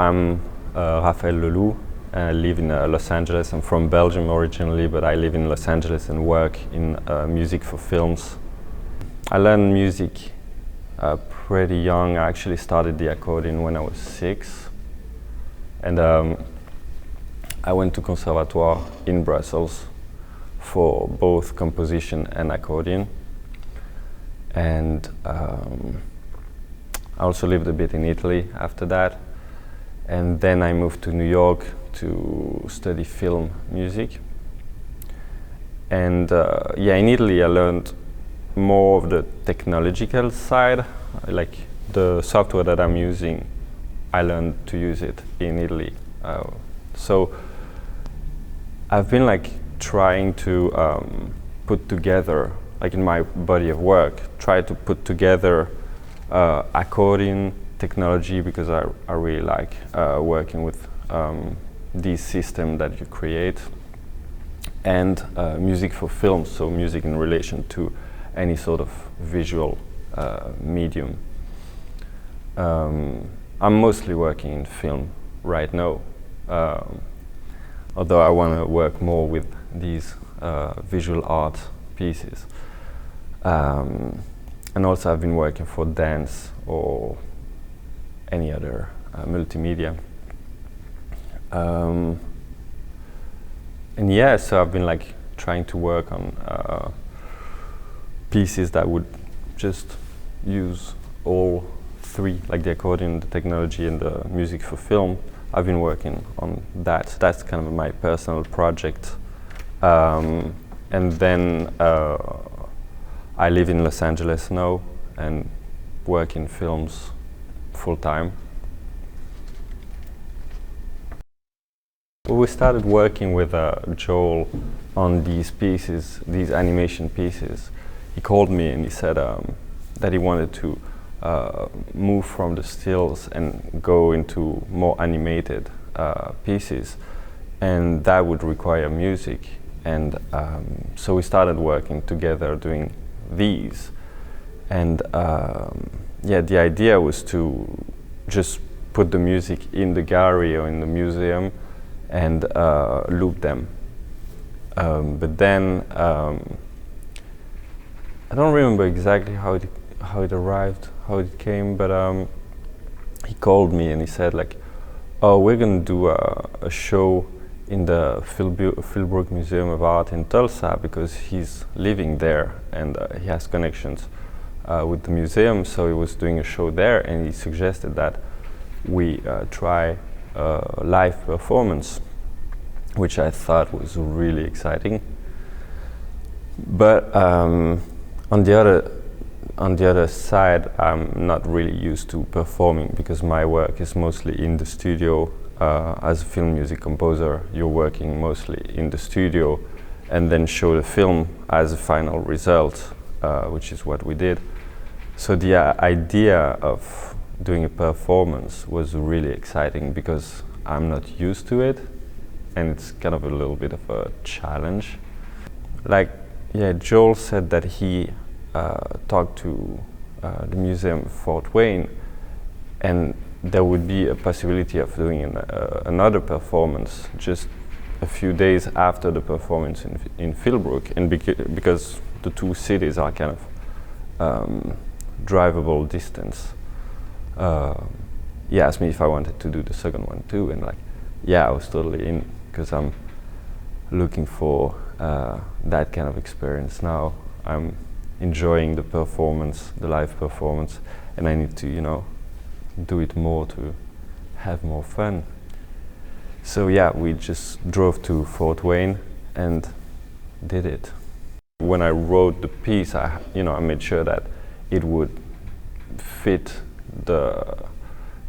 I'm Rafaël Leloup. I live in Los Angeles. I'm from Belgium originally, but I live in Los Angeles and work in music for films. I learned music pretty young. I actually started the accordion when I was 6. And I went to conservatoire in Brussels for both composition and accordion. And I also lived a bit in Italy after that. And then I moved to New York to study film music. And yeah, in Italy I learned more of the technological side. Like the software that I'm using, I learned to use it in Italy. So I've been like trying to put together, like in my body of work, try to put together accordion technology, because I really like working with these systems that you create, and music for film, so music in relation to any sort of visual medium. I'm mostly working in film right now, although I want to work more with these visual art pieces. And also I've been working for dance or any other multimedia. And yeah, so I've been like trying to work on pieces that would just use all three, like the accordion, the technology, and the music for film. I've been working on that. That's kind of my personal project. And then I live in Los Angeles now and work in films full time. We started working with Joel on these pieces, these animation pieces. He called me and he said that he wanted to move from the stills and go into more animated pieces, and that would require music. And so we started working together doing these. And yeah, the idea was to just put the music in the gallery or in the museum and loop them. But then I don't remember exactly how it arrived, how it came, but he called me and he said like, oh, we're gonna do a show in the Philbrook Museum of Art in Tulsa, because he's living there and he has connections with the museum, so he was doing a show there, and he suggested that we try a live performance, which I thought was really exciting. But on the other side, I'm not really used to performing, because my work is mostly in the studio. As a film music composer, you're working mostly in the studio and then show the film as a final result, which is what we did. So the idea of doing a performance was really exciting, because I'm not used to it, and it's kind of a little bit of a challenge. Like, yeah, Joel said that he talked to the museum of Fort Wayne, and there would be a possibility of doing another performance just a few days after the performance in Philbrook, and because the two cities are kind of drivable distance. He asked me if I wanted to do the second one too, and like, yeah, I was totally in, because I'm looking for that kind of experience now. I'm enjoying the performance, the live performance, and I need to, you know, do it more to have more fun. So yeah, we just drove to Fort Wayne and did it. When I wrote the piece, I made sure that it would fit the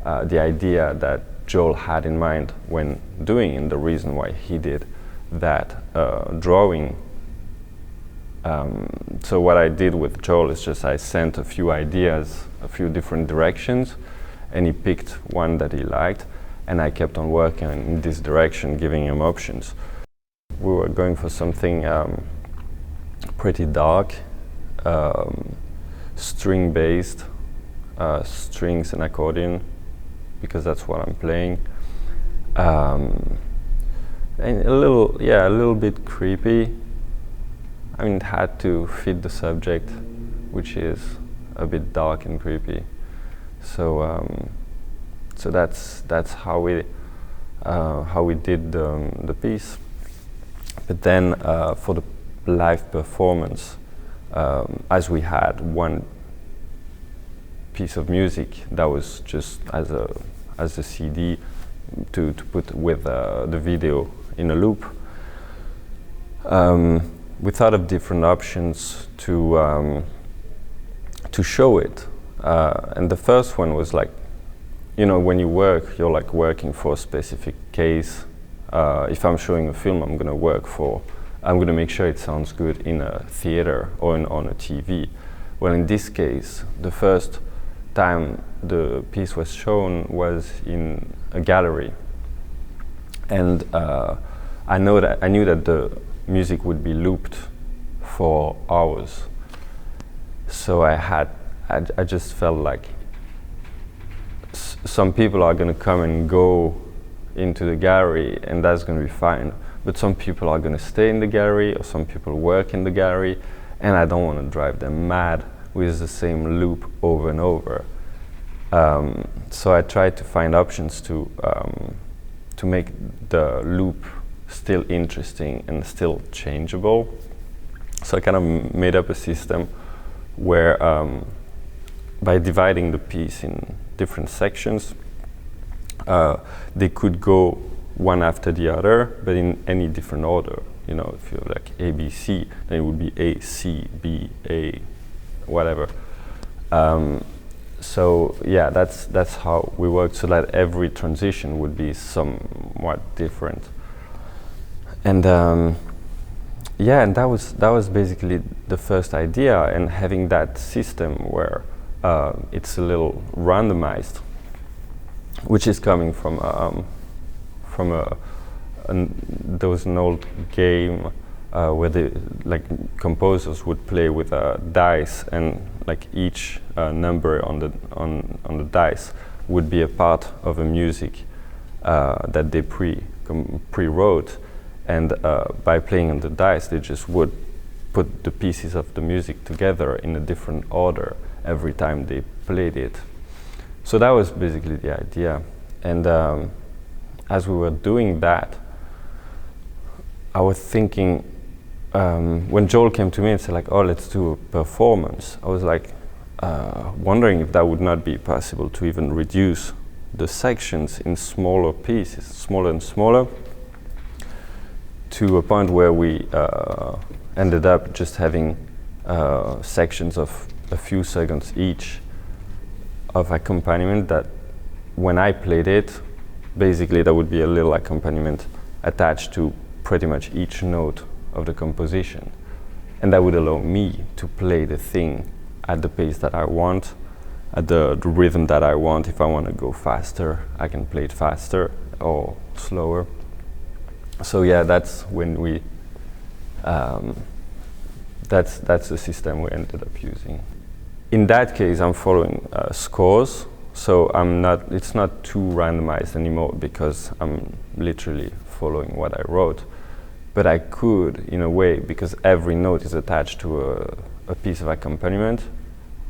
idea that Joel had in mind when doing, and the reason why he did that drawing. So what I did with Joel is just I sent a few ideas, a few different directions, and he picked one that he liked, and I kept on working in this direction, giving him options. We were going for something pretty dark, string-based, strings and accordion, because that's what I'm playing. And a little bit creepy. I mean, it had to fit the subject, which is a bit dark and creepy. So that's how we did the piece. But then for the live performance, as we had one piece of music that was just as a CD to put with the video in a loop, we thought of different options to show it. And the first one was like, you know, when you work, you're like working for a specific case. If I'm showing a film, I'm gonna make sure it sounds good in a theater or on a TV. Well, in this case, the first time the piece was shown was in a gallery, and I knew that the music would be looped for hours. So I just felt like some people are gonna come and go into the gallery, and that's gonna be fine. But some people are gonna stay in the gallery, or some people work in the gallery, and I don't want to drive them mad with the same loop over and over. So I tried to find options to make the loop still interesting and still changeable. So I kind of made up a system where by dividing the piece in different sections, they could go one after the other, but in any different order. You know, if you're like A, B, C, then it would be A, C, B, A, whatever. So yeah, that's how we worked, so that every transition would be somewhat different. And yeah, and that was basically the first idea, and having that system where it's a little randomized, which is coming from there was an old game where composers would play with dice, and like each number on the dice would be a part of a music that they pre-wrote, and by playing on the dice, they just would put the pieces of the music together in a different order every time they played it. So that was basically the idea. And as we were doing that, I was thinking, when Joel came to me and said like, oh, let's do a performance, I was like wondering if that would not be possible to even reduce the sections in smaller pieces, smaller and smaller, to a point where we ended up just having sections of a few seconds each of accompaniment that when I played it, basically there would be a little accompaniment attached to pretty much each note of the composition. And that would allow me to play the thing at the pace that I want, at the rhythm that I want. If I want to go faster, I can play it faster or slower. So yeah, that's when we, that's the system we ended up using. In that case, I'm following scores, so it's not too randomized anymore because I'm literally following what I wrote. But I could, in a way, because every note is attached to a piece of accompaniment,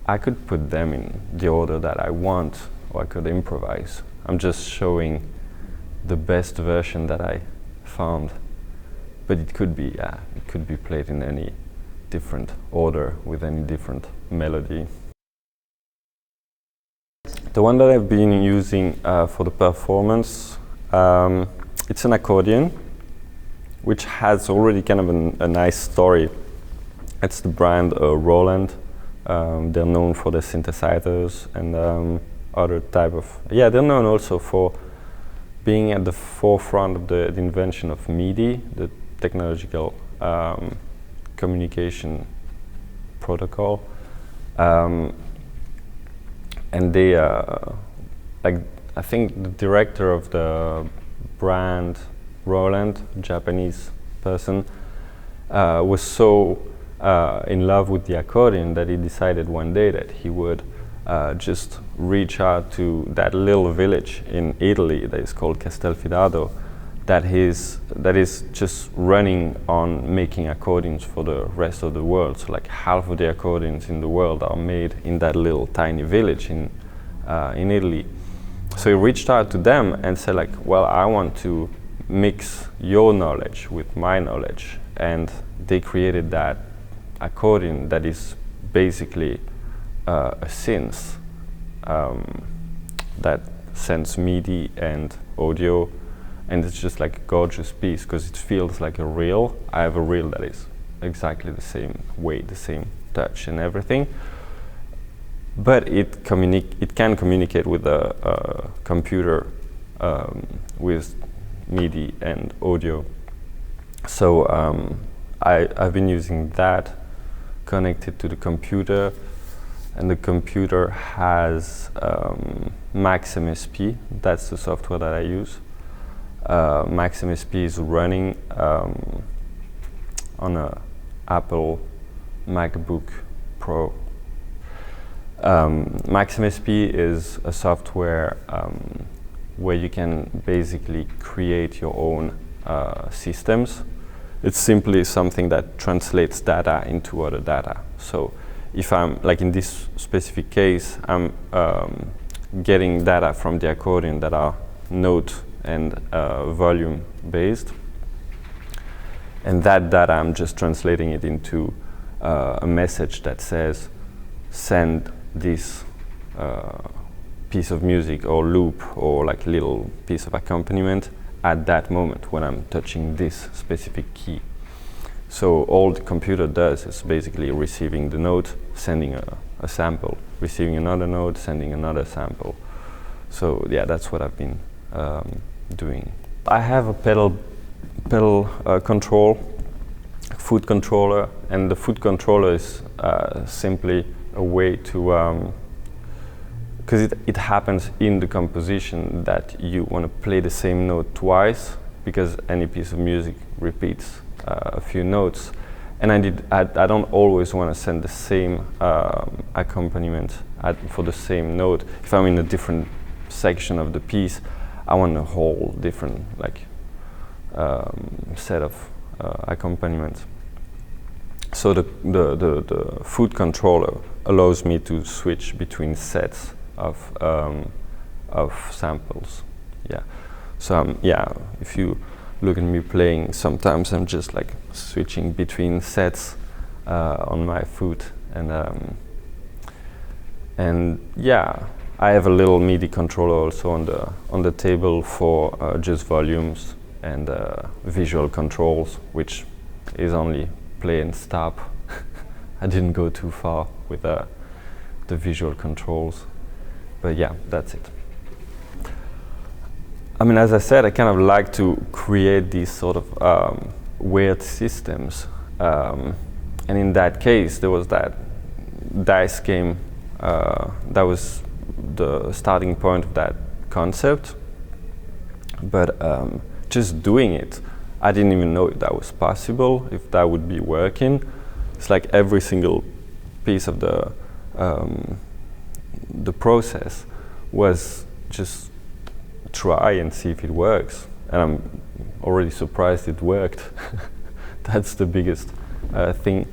I could put them in the order that I want, or I could improvise. I'm just showing the best version that I found. But it could be played in any different order with any different melody. The one that I've been using for the performance, it's an accordion, which has already kind of a nice story. It's the brand Roland. They're known for their synthesizers and other type of, they're known also for being at the forefront of the invention of MIDI, the technological communication protocol. And they, I think the director of the brand, Roland, Japanese person, was so in love with the accordion that he decided one day that he would just reach out to that little village in Italy that is called Castelfidardo, that is just running on making accordions for the rest of the world. So like half of the accordions in the world are made in that little tiny village in Italy. So he reached out to them and said like, well, I want to mix your knowledge with my knowledge. And they created that accordion that is basically a synth that sends MIDI and audio, and it's just like a gorgeous piece because it feels like a reel. I have a reel that is exactly the same weight, the same touch and everything, but it can communicate with a computer with MIDI and audio. So I've been using that connected to the computer, and the computer has MaxMSP. That's the software that I use. MaxMSP is running on a Apple MacBook Pro. MaxMSP is a software where you can basically create your own systems. It's simply something that translates data into other data. So if I'm, like in this specific case, I'm getting data from the accordion that are note and volume based. And that data, I'm just translating it into a message that says, send this piece of music or loop or like little piece of accompaniment at that moment when I'm touching this specific key. So all the computer does is basically receiving the note, sending a sample, receiving another note, sending another sample. So yeah, that's what I've been doing. I have a pedal control, foot controller, and the foot controller is simply a way to, because it happens in the composition that you want to play the same note twice, because any piece of music repeats a few notes, and I don't always want to send the same accompaniment for the same note. If I'm in a different section of the piece, I want a whole different like set of accompaniments. So the foot controller allows me to switch between sets of samples. Yeah. So if you look at me playing, sometimes I'm just like switching between sets on my foot, and yeah, I have a little MIDI controller also on the table for just volumes and visual controls, which is only play and stop. I didn't go too far with the visual controls, but yeah, that's it. I mean, as I said, I kind of like to create these sort of weird systems, and in that case, there was that dice game that was the starting point of that concept. But just doing it, I didn't even know if that was possible, if that would be working. It's like every single piece of the process was just try and see if it works, and I'm already surprised it worked. That's the biggest thing.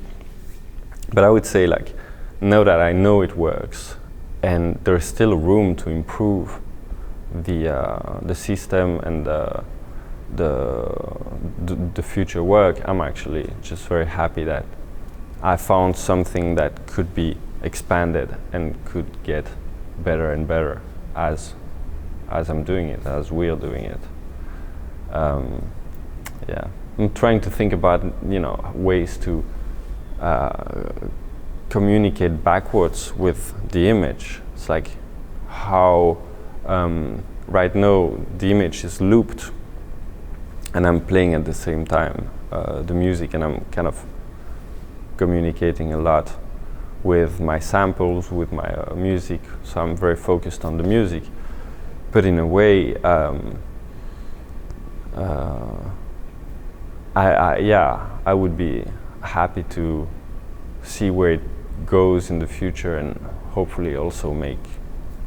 But I would say, like, now that I know it works, and there's still room to improve the system and the future work, I'm actually just very happy that I found something that could be expanded and could get better and better as I'm doing it, as we're doing it. Yeah, I'm trying to think about, ways to communicate backwards with the image. It's like how right now the image is looped and I'm playing at the same time the music, and I'm kind of communicating a lot with my samples, with my music, so I'm very focused on the music. But in a way, I would be happy to see where it goes in the future, and hopefully also make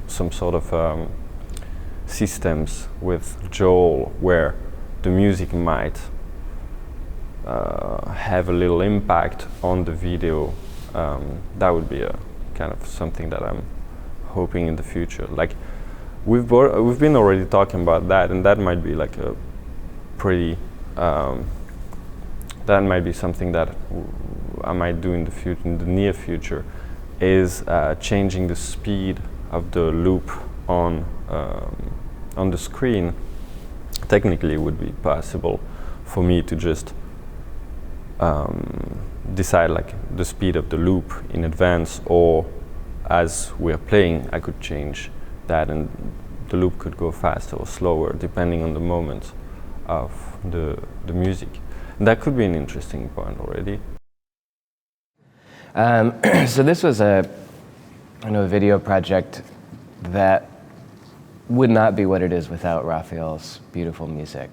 some sort of systems with Joel where the music might have a little impact on the video. That would be a kind of something that I'm hoping in the future. Like we've been already talking about that, and that might be like a pretty that might be something that I might do in the future, in the near future, is changing the speed of the loop on the screen. Technically, it would be possible for me to just decide like the speed of the loop in advance, or as we're playing, I could change that, and the loop could go faster or slower depending on the moment of the music. And that could be an interesting point already. So this was a video project that would not be what it is without Rafael's beautiful music.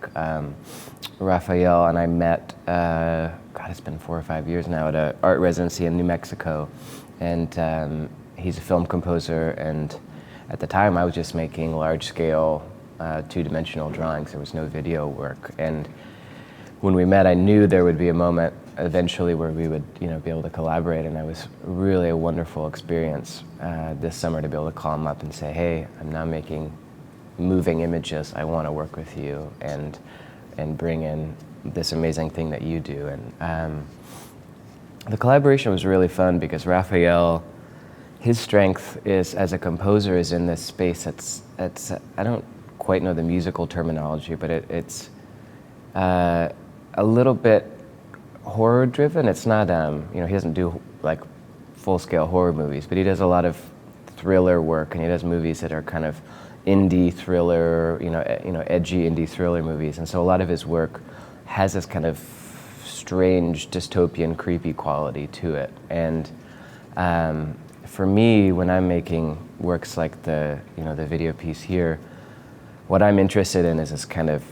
Rafael and I met, God, it's been 4 or 5 years now, at an art residency in New Mexico. And he's a film composer, and at the time I was just making large-scale, two-dimensional drawings. There was no video work. And when we met, I knew there would be a moment eventually where we would be able to collaborate, and it was really a wonderful experience this summer to be able to call him up and say, hey, I'm now making moving images. I want to work with you and bring in this amazing thing that you do. And the collaboration was really fun because Rafael, his strength is as a composer is in this space that's I don't quite know the musical terminology, but it's a little bit horror driven. It's not he doesn't do like full-scale horror movies, but he does a lot of thriller work, and he does movies that are kind of indie thriller, edgy indie thriller movies. And so a lot of his work has this kind of strange dystopian creepy quality to it. And for me, when I'm making works like the video piece here, what I'm interested in is this kind of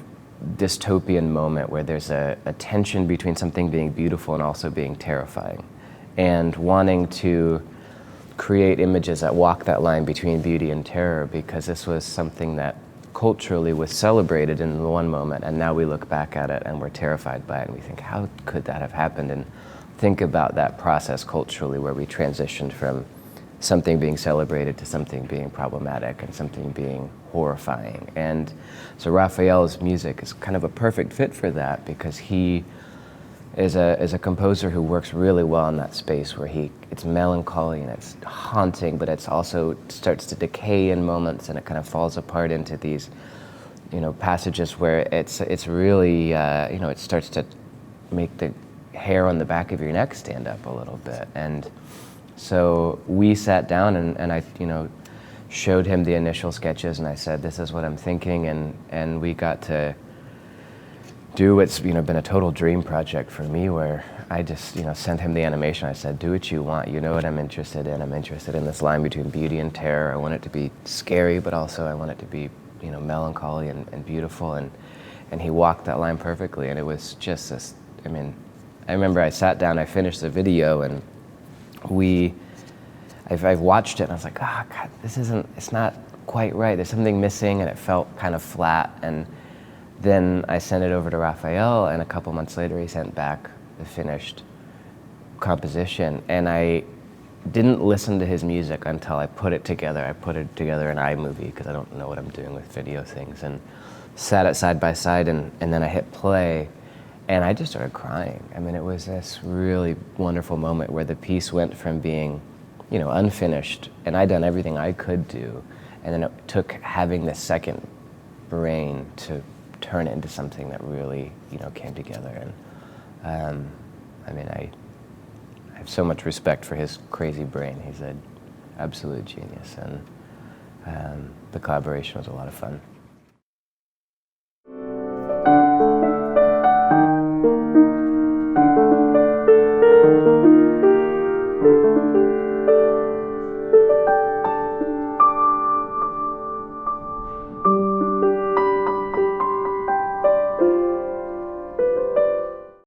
dystopian moment where there's a tension between something being beautiful and also being terrifying, and wanting to create images that walk that line between beauty and terror, because this was something that culturally was celebrated in the one moment, and now we look back at it and we're terrified by it, and we think, how could that have happened? And think about that process culturally where we transitioned from something being celebrated to something being problematic and something being horrifying. And so Rafael's music is kind of a perfect fit for that, because he is a composer who works really well in that space where it's melancholy and it's haunting, but it's also starts to decay in moments, and it kind of falls apart into these passages where it's really it starts to make the hair on the back of your neck stand up a little bit. And so we sat down and I showed him the initial sketches, and I said, this is what I'm thinking, and we got to do what's been a total dream project for me, where I just sent him the animation. I said, do what you want, you know what I'm interested in. I'm interested in this line between beauty and terror. I want it to be scary, but also I want it to be melancholy and beautiful, and he walked that line perfectly. And it was just this, I remember I sat down, I finished the video, and I've watched it and I was like, oh God, it's not quite right. There's something missing, and it felt kind of flat. And then I sent it over to Rafael, and a couple months later he sent back the finished composition. And I didn't listen to his music until I put it together. I put it together in iMovie, because I don't know what I'm doing with video things, and sat it side by side, and then I hit play, and I just started crying. It was this really wonderful moment where the piece went from being unfinished, and I'd done everything I could do, and then it took having this second brain to turn it into something that really came together. And I have so much respect for his crazy brain. He's an absolute genius, and the collaboration was a lot of fun.